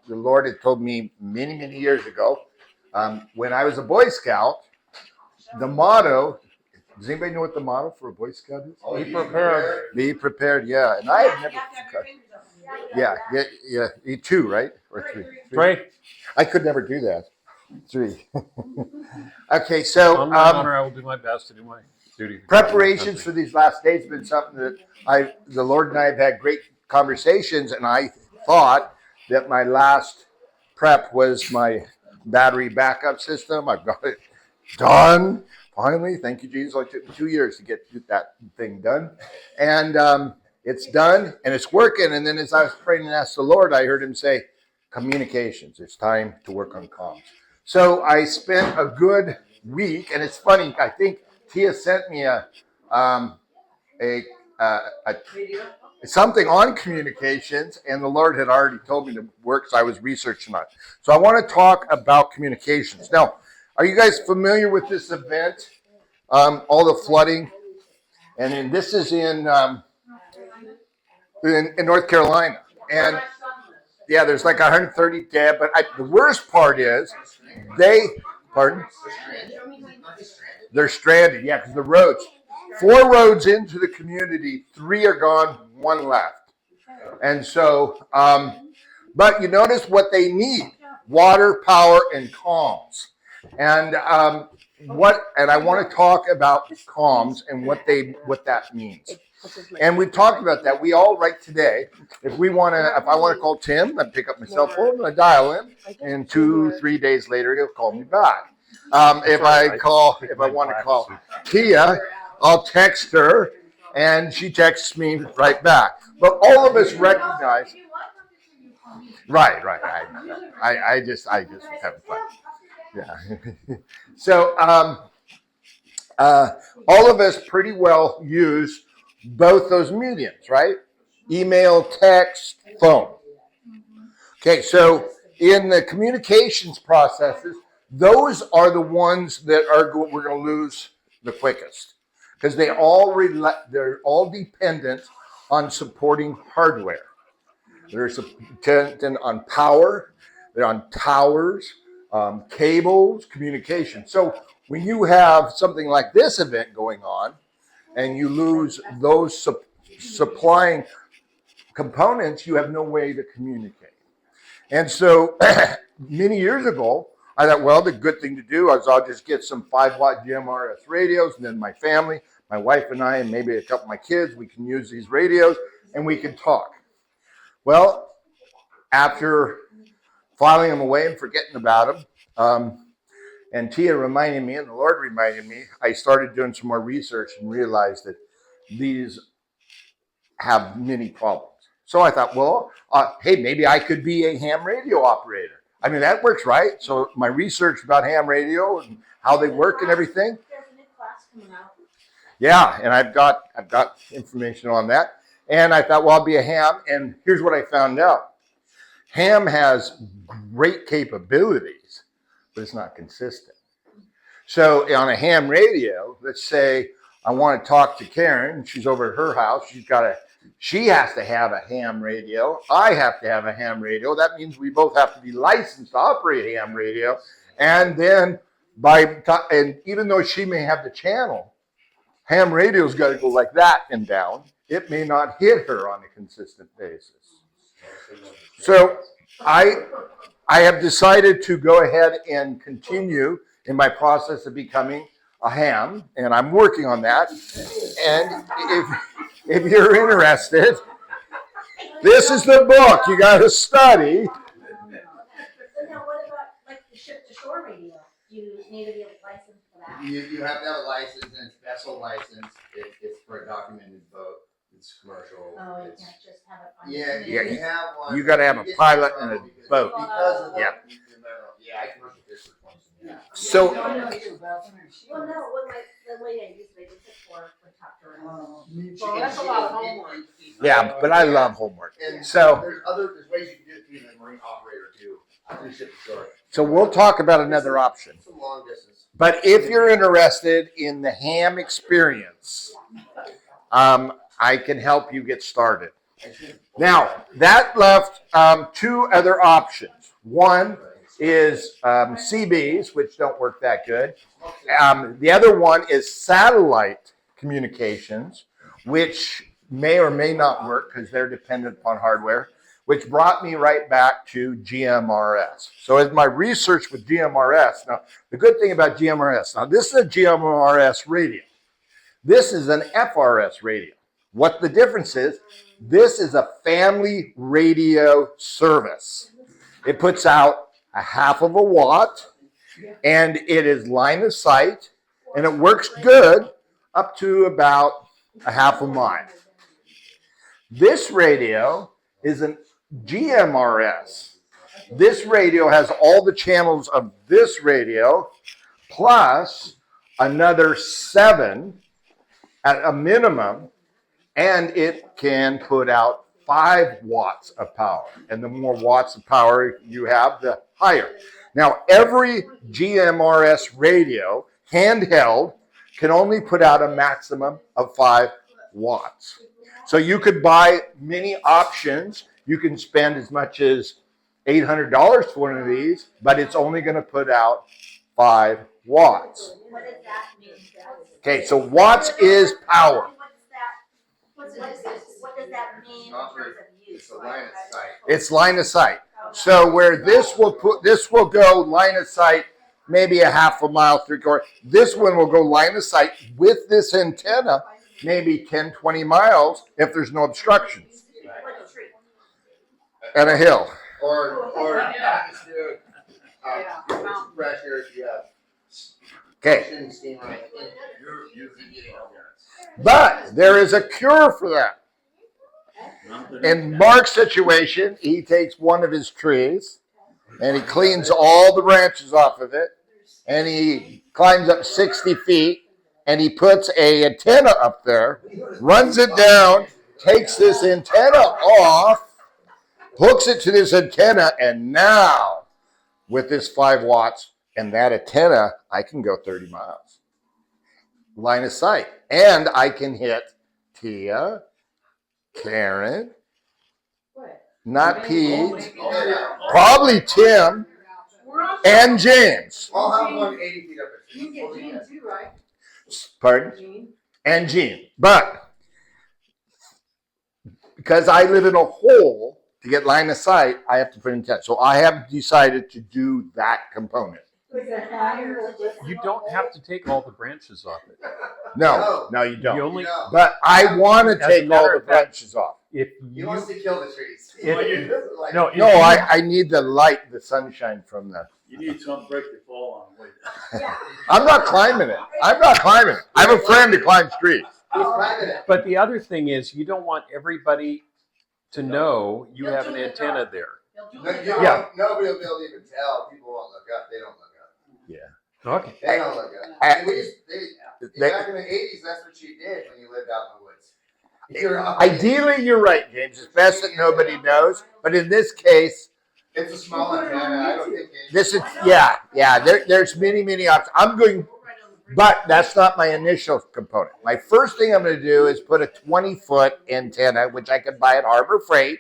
The Lord had told me many, many years ago, when I was a Boy Scout, the motto. Does anybody know what the motto for a Boy Scout is? Be prepared. Be prepared, yeah. And I had never. Yeah. You two, right? Or three? Three. I could never do that. Three. Okay, so On my honor, I will do my best to do my duty. preparations for these last days have been something that the Lord and I have had great conversations, and I thought that my last prep was my battery backup system. I've got it done. Finally, thank you, Jesus. It took me 2 years to get that thing done. And it's done, and it's working. And then as I was praying and asked the Lord, I heard him say, communications. It's time to work on comms. So I spent a good week, and it's funny. I think Tia sent me something on communications, and the Lord had already told me to work, so I was researching on it. So I want to talk about communications. Now, are you guys familiar with this event? All the flooding, and then this is in North Carolina, and yeah, there's like 130 dead. But the worst part is they're stranded. Yeah, because the roads, 4 roads into the community, 3 are gone, 1 left, and so. But you notice what they need: water, power, and comms. And and I want to talk about comms and what that means. And we've talked about that. We all write today. If I want to call Tim, I pick up my cell phone and I dial him, and 2-3 days later he'll call me back. If I want to call Tia, I'll text her, and she texts me right back. But all of us recognize. Right. I just was having fun. Yeah. So all of us pretty well use both those mediums, right? Email, text, phone. Okay, so in the communications processes, those are the ones that we're going to lose the quickest, because they're all dependent on supporting hardware. They're dependent on power. They're on towers, cables, communication. So when you have something like this event going on, and you lose those supplying components, you have no way to communicate. And so many years ago, I thought, well, the good thing to do is I'll just get some 5-watt GMRS radios, and then my family, my wife and I, and maybe a couple of my kids, we can use these radios, and we can talk. Well, after filing them away and forgetting about them, and Tia reminded me, and the Lord reminded me, I started doing some more research and realized that these have many problems. So I thought, well, hey, maybe I could be a ham radio operator. I mean, that works, right? So my research about ham radio and how they work and everything. There's a new class coming out. Yeah, and I've got information on that. And I thought, well, I'll be a ham. And here's what I found out. Ham has great capabilities, but it's not consistent. So on a ham radio, let's say I want to talk to Karen. She's over at her house. She has to have a ham radio. I have to have a ham radio. That means we both have to be licensed to operate a ham radio. And then and even though she may have the channel, ham radio's got to go like that and down. It may not hit her on a consistent basis. So I have decided to go ahead and continue in my process of becoming a ham, and I'm working on that. And if you're interested, this is the book you got to study. But now, what about like the ship-to-shore radio? Do you need to be licensed for that? You have to have a license, and it's vessel license. It's for a documented boat. It's commercial. Oh, you can't just have it on. Yeah, you have one. You got to have a pilot and a boat. Because of Yeah. I commercial fish for 20 years. So Well, no, when the lady I used, they did it for top tourism. Well, that's a lot of homework. yeah, but I love homework. And So there's ways you can do it through the marine operator too. Through ship to shore. so we'll talk about another option. It's a long distance. But if you're interested in the ham experience, I can help you get started. Now, that left two other options. One is CBs, which don't work that good. The other one is satellite communications, which may or may not work because they're dependent upon hardware, which brought me right back to GMRS. So as my research with GMRS, now the good thing about GMRS, now this is a GMRS radio. This is an FRS radio. What the difference is, this is a family radio service. It puts out a half of a watt, and it is line of sight, and it works good up to about a half a mile. This radio is an GMRS. This radio has all the channels of this radio, plus another 7 at a minimum, and it can put out 5 watts of power. And the more watts of power you have, the higher. Now, every GMRS radio, handheld, can only put out a maximum of 5 watts. So you could buy many options. You can spend as much as $800 for one of these, but it's only going to put out 5 watts. What does that mean? Okay, so watts is power. What does that mean in terms of use? It's a line of sight. It's line of sight. So where this will go line of sight, maybe a half a mile, 3/4. This one will go line of sight with this antenna, maybe 10, 20 miles if there's no obstructions Like a tree. and a hill. Or atmosphere, pressure, if you have Okay, steam right in, you're usually getting interference. but there is a cure for that. In Mark's situation, he takes one of his trees and he cleans all the branches off of it, and he climbs up 60 feet and he puts a antenna up there, runs it down, takes this antenna off, hooks it to this antenna, and now with this 5 watts and that antenna, I can go 30 miles. Line of sight. And I can hit Tia, Karen, not Pete, probably Tim, and James. I'll have one 80 feet up there. You get Gene too, right? Pardon? Gene? And Gene. But because I live in a hole, to get line of sight, I have to put in 10. So I have decided to do that component. You don't have to take all the branches off it. No, you You don't. only No. But I want to As a take all matter the of fact- branches off. if He you wants to kill the trees. If- No, if No, you- I need the light, the sunshine from the. You need some break to fall on. Wait. I'm not climbing it. I'm not climbing it. I have a friend who climbs trees. he's climbing it. But the other thing is, you don't want everybody to know you have an antenna there. Yeah. Nobody will be able to even tell. People won't look up. They don't look up. Okay. They don't look up. I- And They- back in the 80s, that's what you did when you lived out in the woods. You're Ideally, you're right, James. It's best that nobody knows. But in this case, It's a small antenna. I don't think this is there's many options. I'm going, but that's not my initial component. My first thing I'm going to do is put a 20-foot antenna, which I can buy at Harbor Freight.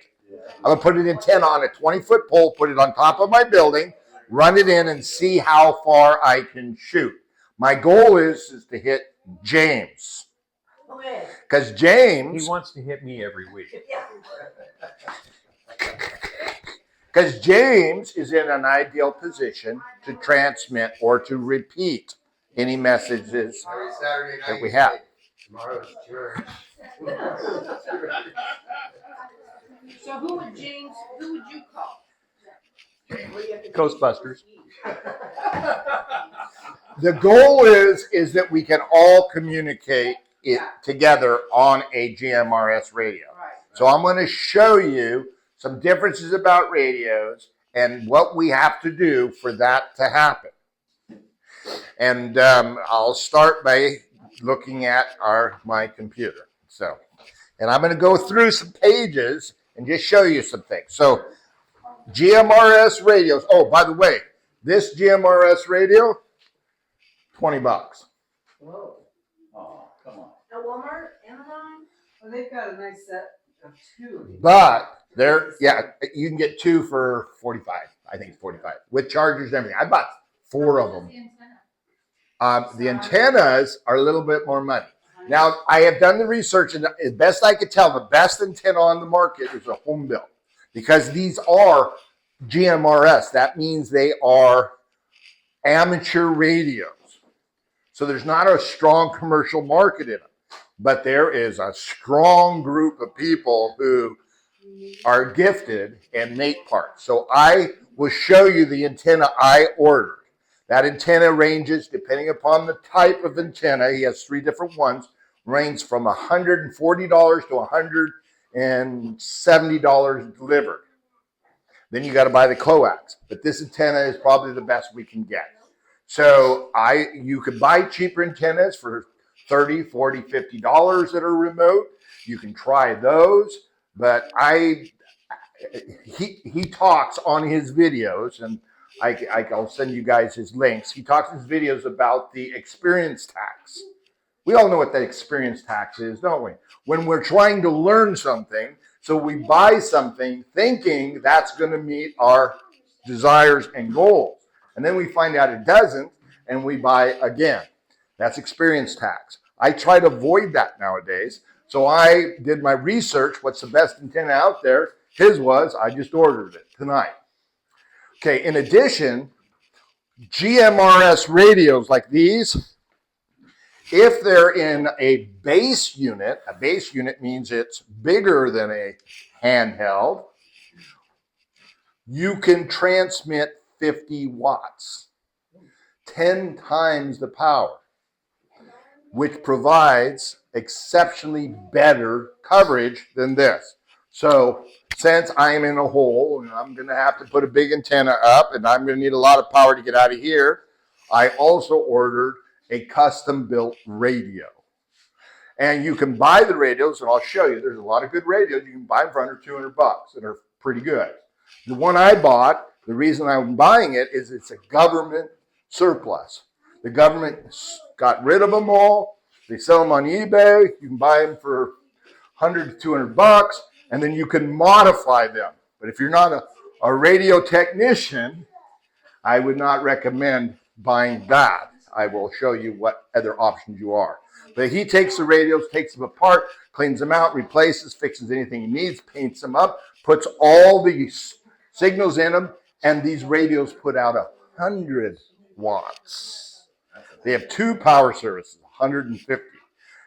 I'm going to put an antenna on a 20-foot pole, put it on top of my building, run it in, and see how far I can shoot. My goal is to hit James, Okay. because He James wants to hit me every week. Yeah. Because James is in an ideal position to transmit or to repeat any messages. every Saturday night. That we have. Tomorrow's church. So who would you call? Ghostbusters. The goal is that we can all communicate it together on a GMRS radio. Right. So I'm going to show you some differences about radios and what we have to do for that to happen. And I'll start by looking at my computer. So, and I'm going to go through some pages and just show you some things. So, GMRS radios. Oh, by the way, this GMRS radio, $20. Whoa. Oh, come on. At Walmart, Amazon? Well, they've got a nice set But you can get 2 for 45. I think it's 45 with chargers and everything. I bought 4 of them. The antennas are a little bit more money. Now, I have done the research, and as best I could tell, the best antenna on the market is a home built, because these are GMRS. That means they are amateur radios. So there's not a strong commercial market in them, but there is a strong group of people who are gifted and make parts. So I will show you the antenna I ordered. That antenna ranges, depending upon the type of antenna, he has 3 different ones, range from $140 to $170 delivered. Then you got to buy the coax. But this antenna is probably the best we can get. So you could buy cheaper antennas for $30, $40, $50 that are remote. You can try those. But he talks on his videos, and I'll send you guys his links. He talks in his videos about the experience tax. We all know what that experience tax is, don't we? When we're trying to learn something, so we buy something thinking that's going to meet our desires and goals. And then we find out it doesn't, and we buy again. That's experience tax. I try to avoid that nowadays. So I did my research. What's the best antenna out there? His was, I just ordered it tonight. Okay, in addition, GMRS radios like these, if they're in a base unit means it's bigger than a handheld, you can transmit 50 watts, 10 times the power, which provides exceptionally better coverage than this. So since I'm in a hole and I'm going to have to put a big antenna up and I'm going to need a lot of power to get out of here, I also ordered a custom built radio. And you can buy the radios, and I'll show you. There's a lot of good radios. You can buy them for under $200 that are pretty good. The one I bought, the reason I'm buying it is it's a government surplus. The government got rid of them all. They sell them on eBay. You can buy them for $100 to $200, and then you can modify them. But if you're not a radio technician, I would not recommend buying that. I will show you what other options you are. But he takes the radios, takes them apart, cleans them out, replaces, fixes anything he needs, paints them up, puts all these signals in them, and these radios put out 100 watts. They have 2 power services, 150.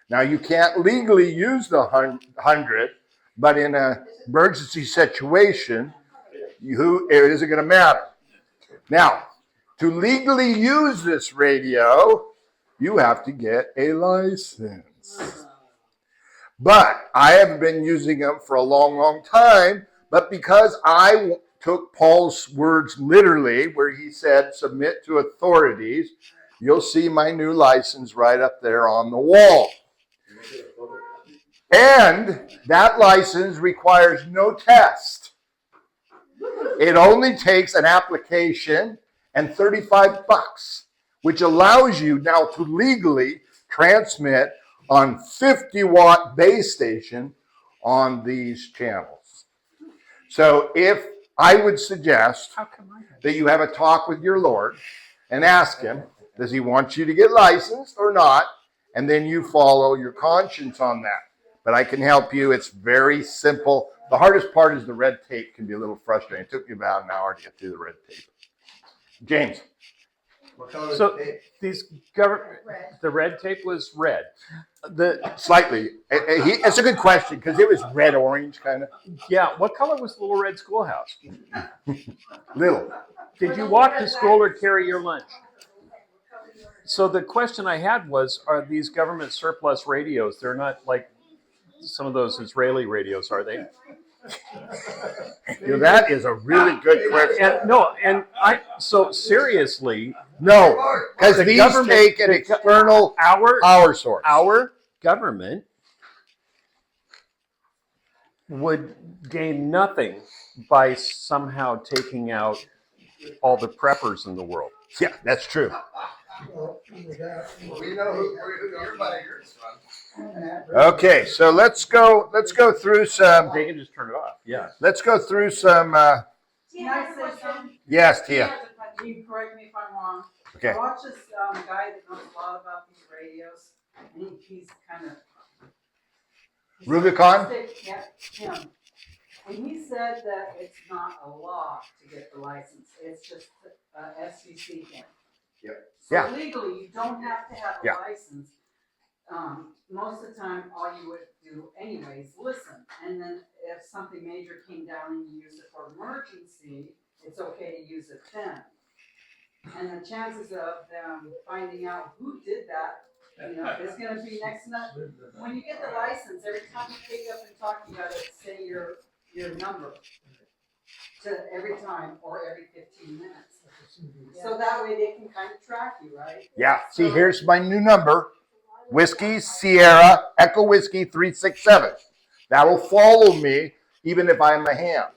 Now, you can't legally use the 100, but in an emergency situation, it isn't going to matter. Now, to legally use this radio, you have to get a license. But I haven't been using them for a long, long time, but because I took Paul's words literally, where he said, submit to authorities, you'll see my new license right up there on the wall. And that license requires no test. It only takes an application and $35, which allows you now to legally transmit on 50-watt base station on these channels. So if I would suggest that you have a talk with your Lord and ask him, does he want you to get licensed or not? And then you follow your conscience on that. But I can help you. It's very simple. The hardest part is the red tape can be a little frustrating. It took me about an hour to get through the red tape. James. What color is So the tape? the red tape was red. Slightly. It's a good question because it was red-orange kind of. Yeah, what color was the Little Red Schoolhouse? Little. Did you walk to school or carry your lunch? So the question I had was, are these government surplus radios, they're not like some of those Israeli radios, are they? That is a really good question. So seriously, No, because The these government- take an external power source. our government would gain nothing by somehow taking out all the preppers in the world. Yeah, that's true. We know who your money is from. Okay, so let's go through some. They can just turn it off. Yeah. Let's go through some. Tia has a question. Yes, Tia. You can correct me if I'm wrong. Okay. I watched this guy that knows a lot about these radios, and he's kind of. Rubicon? Yeah, him. And he said that it's not a law to get the license, it's just a FCC thing. Yep. Yeah. So legally, you don't have to have a Yeah. license. Most of the time, all you would do anyways, listen, and then if something major came down and you use it for emergency, it's okay to use it then. And the chances of them finding out who did that, is gonna be next to nothing. When you get the license, every time you pick up and talk, you gotta say your number to every time or every 15 minutes. So that way they can kind of track you, right? Yeah. See, here's my new number: Whiskey Sierra Echo Whiskey 367. That'll follow me even if I'm a ham.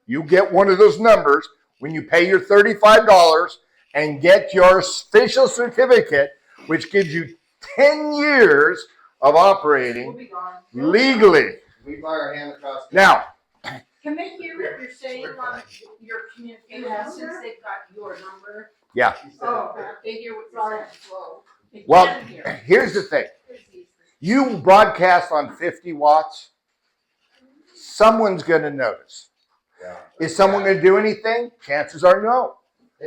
You get one of those numbers when you pay your $35 and get your official certificate, which gives you 10 years of We'll operating be gone. legally. We buy our hand across. Now, Can they hear what you're saying on your communication since they've got your number? yeah. Oh, they hear what you're saying. Whoa. They Well, can hear. here's the thing. You broadcast on 50 watts, someone's going to notice. Yeah. Is someone going to do anything? Chances are no.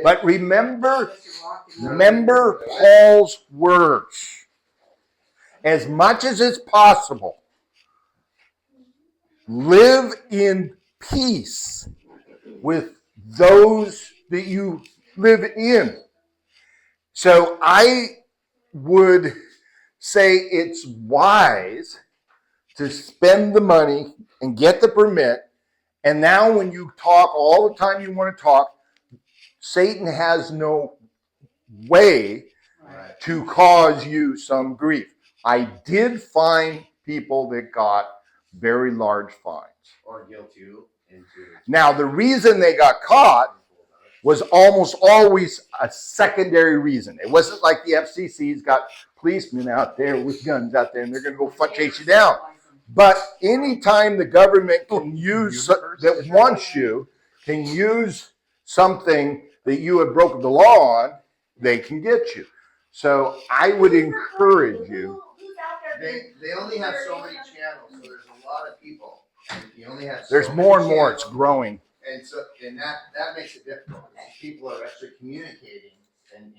But remember Paul's words. As much as it's possible, live in peace with those that you live in. So I would say it's wise to spend the money and get the permit. And now when you talk all the time you want to talk, Satan has no way Right. to cause you some grief. I did find people that got very large fines. Or guilt you into. Now, the reason they got caught was almost always a secondary reason. It wasn't like the FCC's got policemen out there with guns out there and they're going to go chase you down. But anytime the government can use, that wants you, can use something that you have broken the law on, they can get you. So I would encourage you. Who's out there? They only have so many channels, so there's a lot of people. And you only have. There's so more many and more. It's channels. growing. And so, and that makes it difficult. Because people are actually communicating, and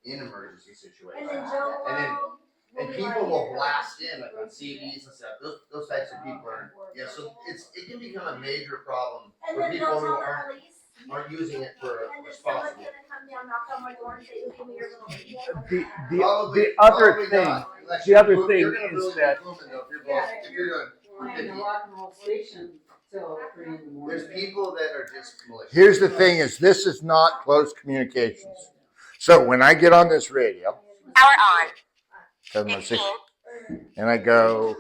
in emergency situations. And then Joe. And people will blast in like on CDs and stuff. Those types of people are. Yeah, so it can become a major problem And for then people they'll who tell the aren't police. using it for And then someone's responsible. gonna come down, knock on my door and say, give me your little video. Probably The other probably thing, not, unless the you're other boom- thing you're gonna is really be that- booming, though, if you're Yeah, both- if you're doing. Playing the rock and roll station till 3 in the morning. There's people that are just malicious. Here's the thing is this is not close communications. So when I get on this radio, Power on. and I go,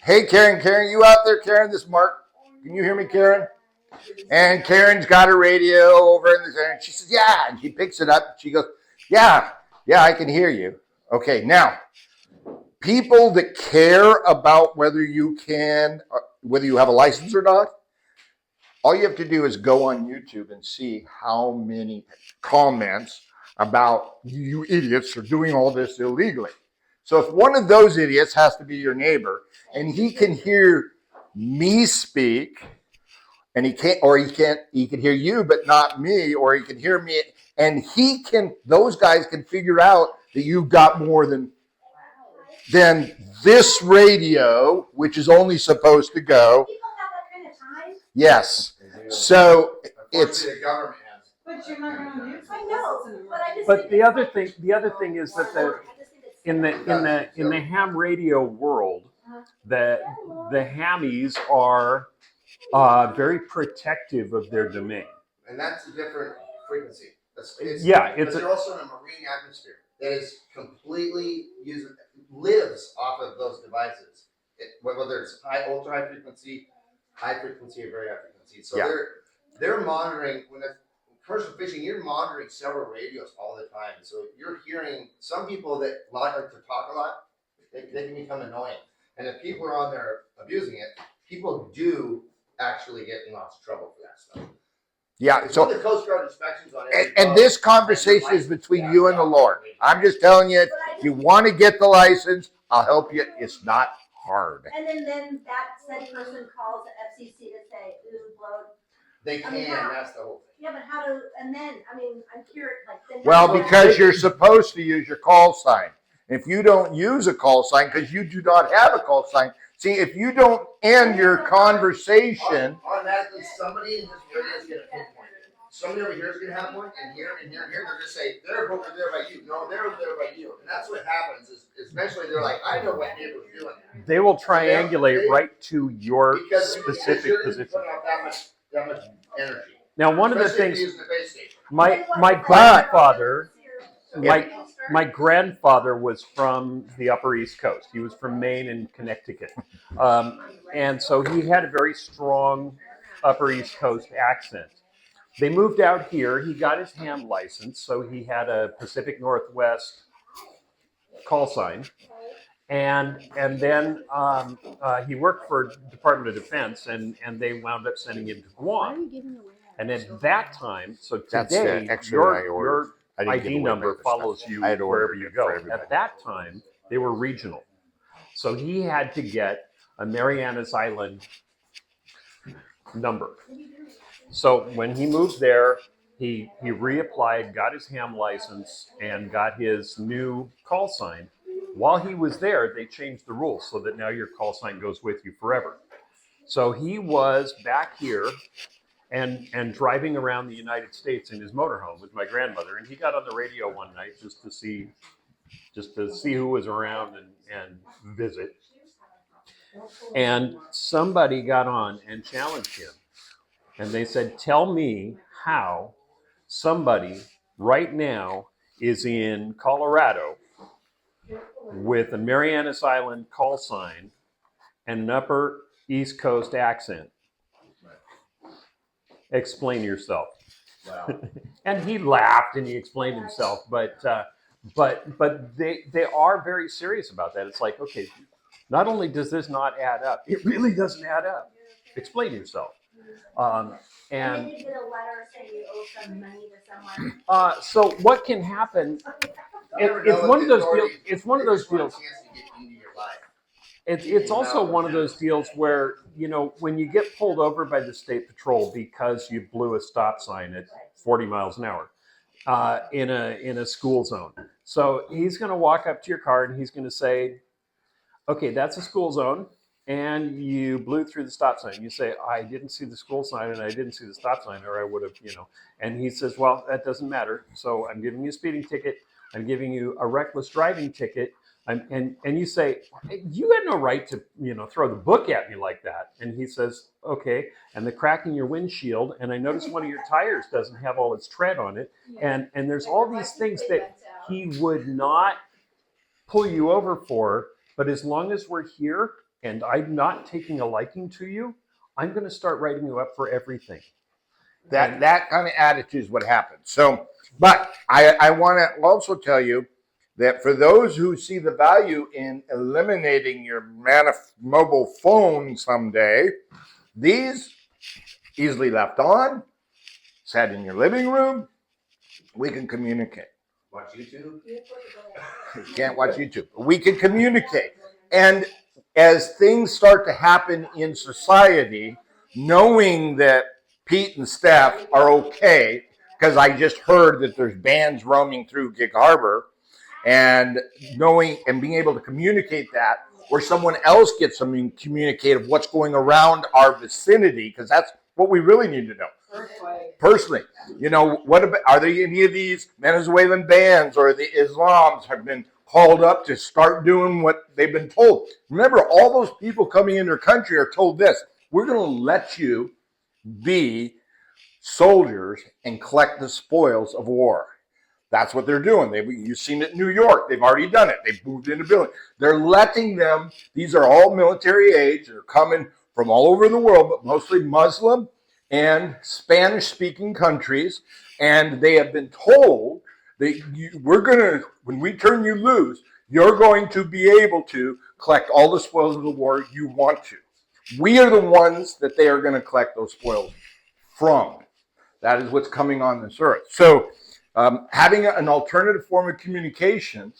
hey Karen, you out there, Karen? This is Mark. Can you hear me, Karen? And Karen's got her radio over in the and she says, yeah. And she picks it up. And she goes, yeah, I can hear you. Okay, now, people that care about whether you have a license or not, all you have to do is go on YouTube and see how many comments about you idiots are doing all this illegally. So if one of those idiots has to be your neighbor and he can hear me speak, and he can hear you, but not me, or he can hear me, and those guys can figure out that you've got more than this radio, which is only supposed to go. People have that kind of time. Yes. So it's Unfortunately, the government has. But you're not gonna use it. I know, but I just. But think the it's other like- thing, is that I just think it's- in the ham radio world, the hammies are very protective of their domain. And that's a different frequency. It's It's they're also in a marine atmosphere that is completely lives off of those devices. Whether it's ultra high frequency, or very high frequency. So Yeah. they're monitoring when it commercial fishing, you're monitoring several radios all the time. So you're hearing some people that like to talk a lot, they can become annoying. And if people are on there abusing it, people do actually get in lots of trouble for that stuff. Yeah. It's So, on the Coast Guard inspections on every and boat. this conversation is between you and the Lord. I'm just telling you, if you want to get the license, I'll help you. It's not hard. And then that said person calls the FCC to say, ooh, blow. They I mean, can, how- that's the whole thing. Yeah, but how do, and then, I mean, I'm curious, like. then Well, how do- because you're supposed to use your call sign. If you don't use a call sign, because you do not have a call sign, see, if you don't end your conversation, Automatically, somebody in this area is gonna pinpoint it. Somebody over here is gonna have one, and here, and here, and here, they're gonna say, they're over there by you, no, they're over there by you. And that's what happens, is eventually they're like, I know what neighbor's doing that. They will triangulate right to your Because specific you're position. putting out that much energy. Now, one of the Especially if things, you're using the base station. my grandfather, my grandfather was from the Upper East Coast. He was from Maine and Connecticut, and so he had a very strong Upper East Coast accent. They moved out here. He got his ham license, so he had a Pacific Northwest call sign, and then he worked for Department of Defense, and they wound up sending him to Guam. And at that time, so That's today, the extra I ordered. your I didn't give ID away number breakfast follows stuff. you I had ordered wherever you it go. for everybody. At that time, they were regional. So he had to get a Marianas Island number. So when he moved there, he reapplied, got his ham license, and got his new call sign. While he was there, they changed the rules so that now your call sign goes with you forever. So he was back here and driving around the United States in his motorhome with my grandmother, and he got on the radio one night just to see who was around and visit. And somebody got on and challenged him, and they said, "Tell me how somebody right now is in Colorado with a Marianas Island call sign and an Upper East Coast accent. Explain yourself." Wow. And he laughed and he explained himself, but they are very serious about that. It's like, okay, not only does this not add up, it really doesn't add up. Explain yourself. And And then you get a letter saying you owe some money to someone. so what can happen? It's one of those deals. It's one of those deals. It's also one of those deals where, you know, when you get pulled over by the state patrol because you blew a stop sign at 40 miles an hour in a school zone. So he's going to walk up to your car and he's going to say, okay, that's a school zone, and you blew through the stop sign. You say, I didn't see the school sign and I didn't see the stop sign, or I would have, you know. And he says, well, that doesn't matter. So I'm giving you a speeding ticket. I'm giving you a reckless driving ticket. And you say, you had no right to, you know, throw the book at me like that. And he says, okay. And the crack in your windshield, and I noticed one of your tires doesn't have all its tread on it. And there's all these things that he would not pull you over for. But as long as we're here and I'm not taking a liking to you, I'm going to start writing you up for everything. that kind of attitude is what happens. So, but I want to also tell you that for those who see the value in eliminating your mobile phone someday, these easily left on, sat in your living room, we can communicate. Watch YouTube. You can't watch YouTube. We can communicate. And as things start to happen in society, knowing that Pete and Steph are okay, because I just heard that there's bands roaming through Gig Harbor, and knowing and being able to communicate that, or someone else gets something communicative, what's going around our vicinity, because that's what we really need to know. Personally, you know, what about, are there any of these Venezuelan bands or the Islams have been called up to start doing what they've been told? Remember, all those people coming in their country are told this: we're going to let you be soldiers and collect the spoils of war. That's what they're doing. You've seen it in New York. They've already done it. They've moved into buildings. They're letting them, these are all military age. They're coming from all over the world, but mostly Muslim, and Spanish-speaking countries, and they have been told that we're going to, when we turn you loose, you're going to be able to collect all the spoils of the war you want to. We are the ones that they are going to collect those spoils from. That is what's coming on this earth. So having an alternative form of communication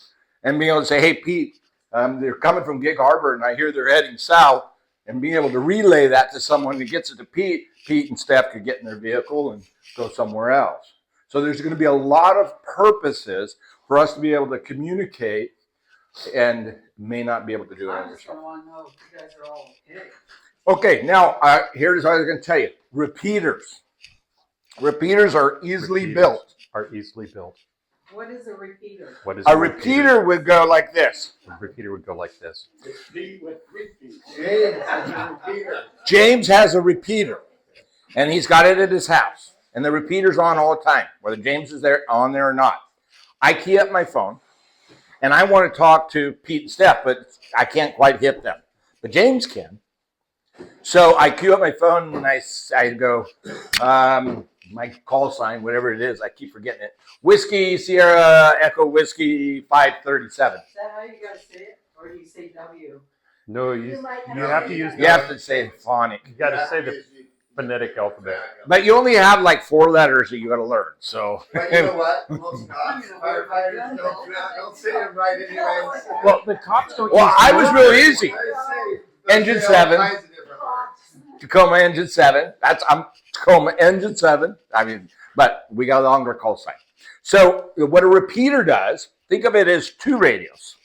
and being able to say, hey, Pete, they're coming from Gig Harbor and I hear they're heading south, and being able to relay that to someone that gets it to Pete, Pete and Steph could get in their vehicle and go somewhere else. So there's going to be a lot of purposes for us to be able to communicate and may not be able to do it on I just yourself. want to know if you guys are all okay. Okay, now here's what I was going to tell you. Repeaters. Repeaters are easily Repeaters built. Are easily built. What is a repeater? What is A repeater would go like this. A repeater would go like this. Repeat with repeat. James has a repeater, and he's got it at his house. And the repeater's on all the time, whether James is there on there or not. I key up my phone, and I want to talk to Pete and Steph, but I can't quite hit them. But James can. So I queue up my phone, and I go, my call sign, whatever it is, I keep forgetting it. Whiskey, Sierra, Echo Whiskey, 537. Is that how you guys say it? Or do you say W? No, You you might have to use You have to say phonic. you got to say the phonetic alphabet. But you only have like 4 letters that you got to learn. So But you know what? Most cops, firefighters don't say it right anyways. Well, the cops don't. Well, use I was real easy. I say- Engine they say all 7. kinds of different words. Tacoma Engine 7. I'm Tacoma Engine 7. I mean, but we got a longer call sign. So what a repeater does, think of it as 2 radios,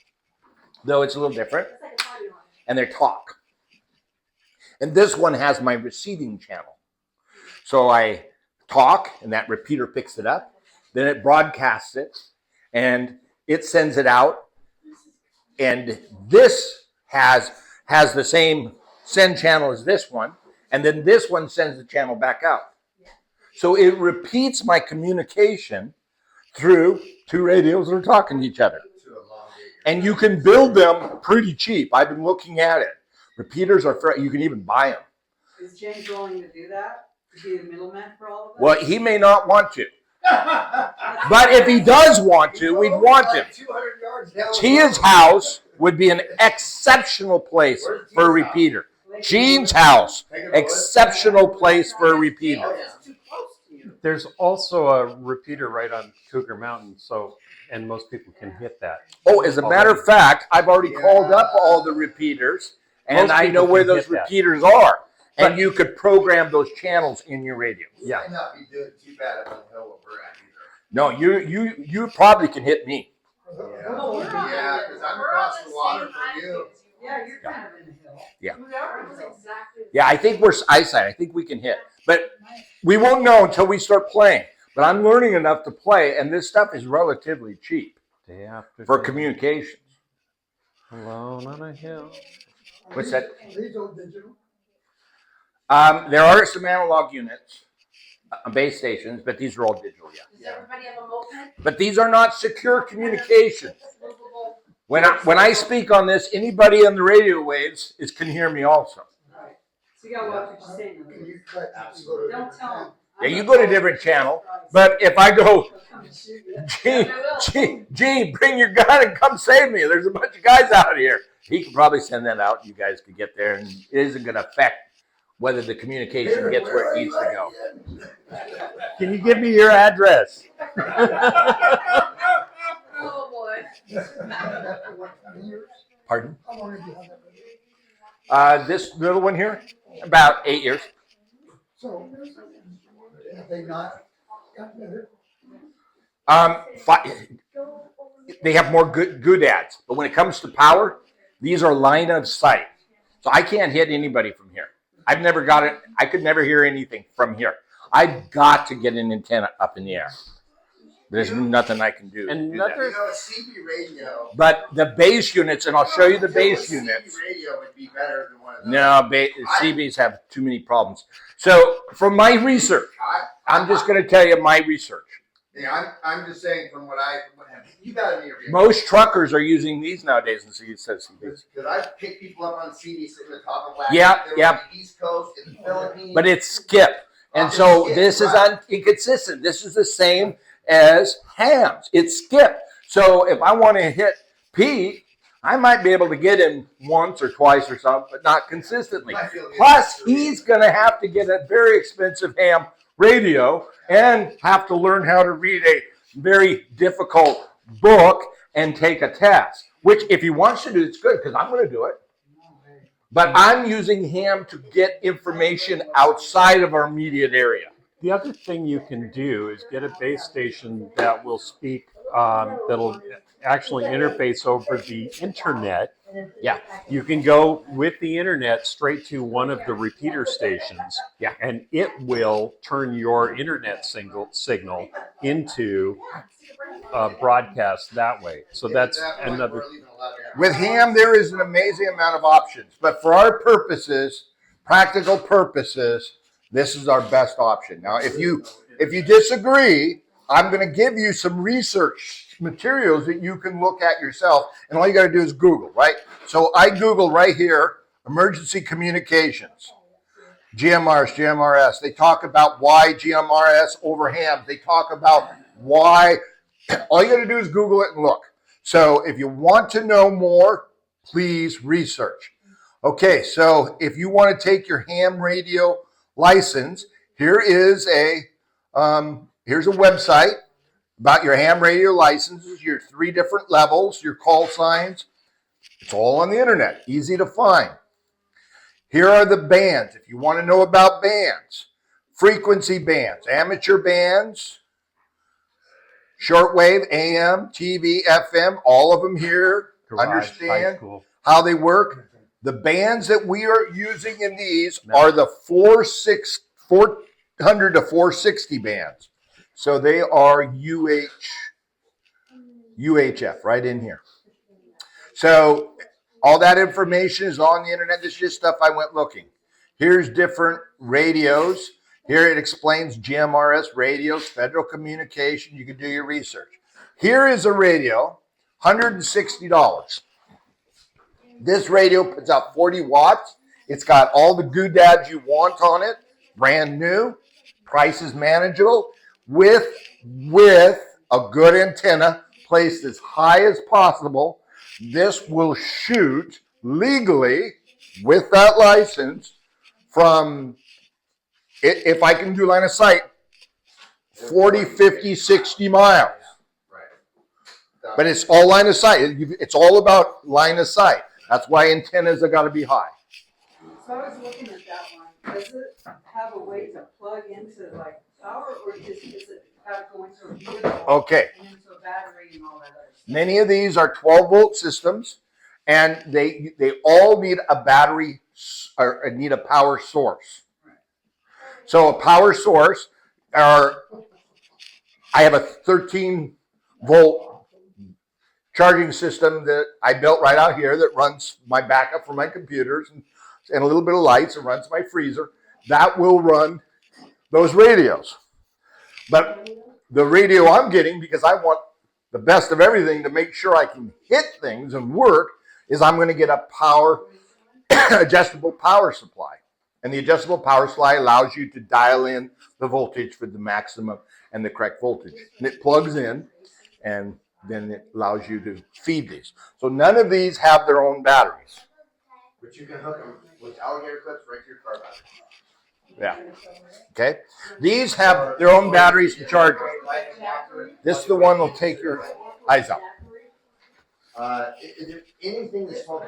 though it's a little different, It's like a party line. and they talk. And this one has my receiving channel. So I talk, and that repeater picks it up. Then it broadcasts it, and it sends it out. And this has the same send channel as this one, and then this one sends the channel back out. So it repeats my communication through 2 radios that are talking to each other. And you can build them pretty cheap. I've been looking at it. Repeaters are free. You can even buy them. Is James willing to do that? To be the middleman for all of us? Well, he may not want to. But if he does want to, we'd want him. 200 yards down the Tia's road. house would be an exceptional place for a repeater. Gene's house, exceptional place for a repeater. Oh, yeah. It's too close to you. There's also a repeater right on Cougar Mountain, and most people can hit that. Oh, as a matter of fact, I've already called up all the repeaters, and Most I know people where can those hit that. repeaters are. And But- you could program those channels in your radio. We Yeah. might not be doing too bad up on the hill where we're at either. No, you probably can hit me. Oh, we're Yeah, on because I'm across the water from you. Yeah, you're kind of in the hill. Yeah. We are in Almost the hill. exactly. Yeah, I think we're eyesight. I think we can hit, but we won't know until we start playing. But I'm learning enough to play, and this stuff is relatively cheap Day after for day, communications. alone on a hill. What's that? These all digital? There are some analog units, base stations, but these are all digital. Yeah, Does everybody have a moped? but these are not secure communications. Movable? When I speak on this, anybody on the radio waves can hear me also. Right. So you gotta watch what you're saying. Can you cut, you go to Don't tell them. Yeah, you go to a different channel, but if I go, They'll come and shoot you. Gene, bring your gun and come save me. There's a bunch of guys out here. He could probably send that out. You guys could get there, and it isn't going to affect whether the communication gets where it needs to go. Can you give me your address? Oh, boy. Pardon? How long have you had that? This little one here, about 8 years. So, have they not gotten better? They have more good ads, but when it comes to power, these are line of sight. So I can't hit anybody from here. I've never got it. I could never hear anything from here. I've got to get an antenna up in the air. There's nothing I can do. to do that. Another- You know, a CB radio. But the base units, and I'll show you the base A CB units. radio would be better than one of those. No, CBs have too many problems. So from my research, I'm just going to tell you my research. Yeah, I'm just saying from what you got to be a radio. Most truckers are using these nowadays, and it says CBs. Because I've picked people up on CD sitting on top of wagons. Yeah, They were yeah. on the East Coast in the Philippines. But it's skip. And so this is inconsistent. This is the same as hams. It's skipped. So if I want to hit Pete, I might be able to get him once or twice or something, but not consistently. Plus, he's going to have to get a very expensive ham radio and have to learn how to read a very difficult book and take a test, which if he wants to do, it's good because I'm going to do it. But I'm using ham to get information outside of our immediate area. The other thing you can do is get a base station that will speak, that'll actually interface over the internet. Yeah. You can go with the internet straight to one of the repeater stations. Yeah. And it will turn your internet signal into broadcast that way. So that's another. With ham, there is an amazing amount of options, but for our purposes, practical purposes, this is our best option. Now, if you disagree, I'm going to give you some research materials that you can look at yourself, and all you got to do is Google, right? So I Google right here, emergency communications, GMRS. They talk about why GMRS over ham. They talk about why. All you got to do is Google it and look. So if you want to know more, please research. Okay, so if you want to take your ham radio license, here's a website about your ham radio licenses, your 3 different levels, your call signs. It's all on the internet, easy to find. Here are the bands. If you want to know about bands, frequency bands, amateur bands, shortwave, AM, TV, FM, all of them here. Understand how they work. The bands that we are using in these are the 400 to 460 bands. So they are UHF right in here. So all that information is on the internet. This is just stuff I went looking. Here's different radios. Here it explains GMRS radios, federal communication. You can do your research. Here is a radio, $160. This radio puts out 40 watts. It's got all the doodads you want on it, brand new. Price is manageable with a good antenna placed as high as possible. This will shoot legally with that license from, if I can do line of sight, 40, 50, 60 miles. But it's all line of sight. It's all about line of sight. That's why antennas are got to be high. So I was looking at that one. Does it have a way to plug into like power, or is it have to go into a vehicle Okay. and into a battery and all that other stuff? Many of these are 12-volt systems, and they all need a battery or need a power source. So a power source I have a 13-volt charging system that I built right out here that runs my backup for my computers and a little bit of lights and runs my freezer. That will run those radios. But the radio I'm getting, because I want the best of everything to make sure I can hit things and work, is I'm going to get a power adjustable power supply. And the adjustable power supply allows you to dial in the voltage for the maximum and the correct voltage. And it plugs in, and then it allows you to feed these. So none of these have their own batteries. But you can hook them with alligator clips right to your car battery. Yeah. Okay. These have their own batteries and chargers. This is the one that'll take your eyes out. Anything that's small.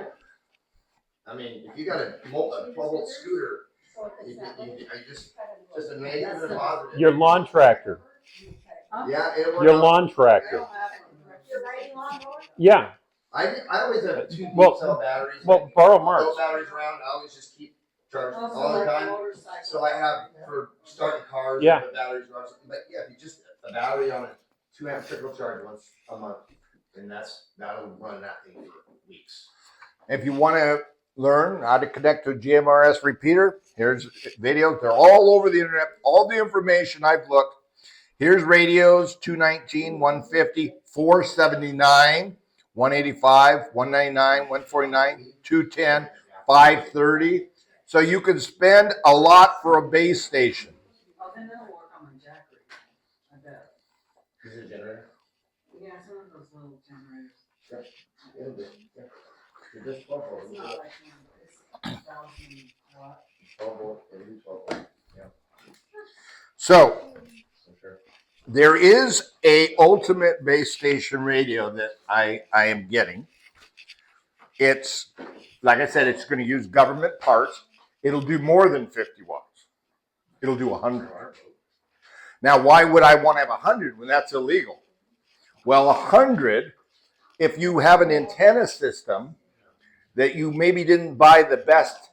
I mean, if you got a 12-volt scooter, you just a negative and a positive. Your lawn tractor. Yeah, it'll work Your out. lawn tractor. Your riding lawnmower? Yeah. I always have 2 deep cell batteries. Well, borrow Those Mark's. batteries around, I always just keep charging Also all the like time. motorcycles. So I have for starting cars, Yeah. the batteries run. But yeah, if you just a battery on a 2-amp trickle charge once a month, and that'll run that thing for weeks. If you want to learn how to connect to a GMRS repeater, here's videos. They're all over the internet. All the information I've looked. Here's radios, 219, 150, 479, 185, 199, 149, 210, 530. So you can spend a lot for a base station. bet. Is it a generator? Yeah, some of those little generators. It'll do. Yeah. Just 12 volt. It's not like, it's 1,000 watt. 12 volt, it'll do 12 volt. So For sure. there is a ultimate base station radio that I am getting. It's, like I said, it's going to use government parts. It'll do more than 50 watts. It'll do 100. Now, why would I want to have 100 when that's illegal? Well, 100, if you have an antenna system that you maybe didn't buy the best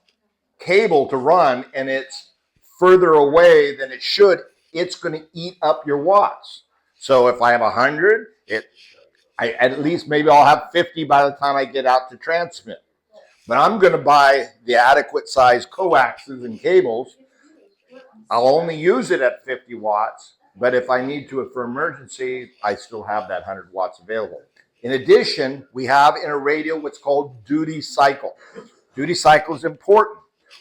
cable to run and it's further away than it should, it's going to eat up your watts. So if I have 100, I at least maybe I'll have 50 by the time I get out to transmit. But I'm going to buy the adequate size coaxes and cables. I'll only use it at 50 watts, but if I need to for emergency, I still have that 100 watts available. In addition, we have in a radio what's called duty cycle. Duty cycle is important.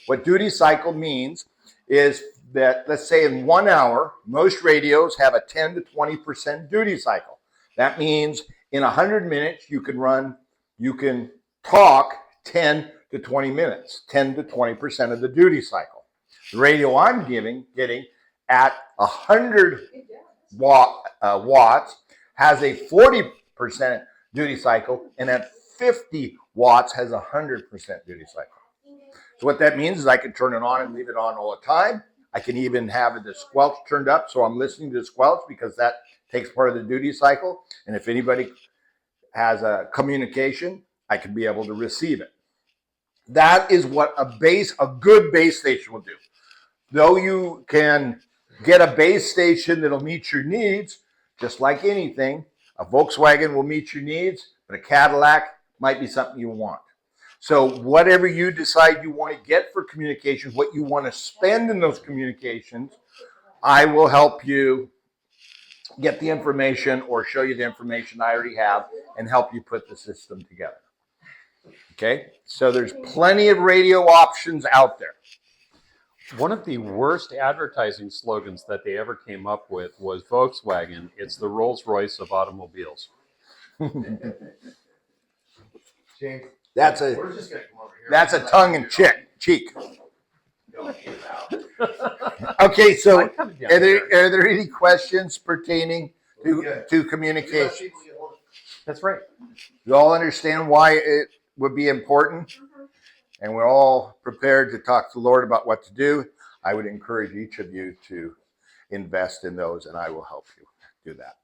What duty cycle means is that, let's say in 1 hour, most radios have a 10 to 20% duty cycle. That means in 100 minutes, you can talk 10 to 20 minutes, 10 to 20% of the duty cycle. The radio I'm getting at 100 watts has a 40% duty cycle, and at 50 watts has a 100% duty cycle. So what that means is I can turn it on and leave it on all the time. I can even have the squelch turned up so I'm listening to the squelch because that takes part of the duty cycle. And if anybody has a communication, I can be able to receive it. That is what a good base station will do. Though you can get a base station that'll meet your needs, just like anything, a Volkswagen will meet your needs, but a Cadillac might be something you want. So whatever you decide you want to get for communications, what you want to spend in those communications, I will help you get the information or show you the information I already have and help you put the system together. Okay, so there's plenty of radio options out there. One of the worst advertising slogans that they ever came up with was Volkswagen. It's the Rolls-Royce of automobiles. James, That's we're just gonna come over here. a tongue in cheek. Okay, so I'm coming down are here. there any questions pertaining Good. to We let communication? people get hold of- That's right. You all understand why it would be important? And we're all prepared to talk to the Lord about what to do. I would encourage each of you to invest in those, and I will help you do that.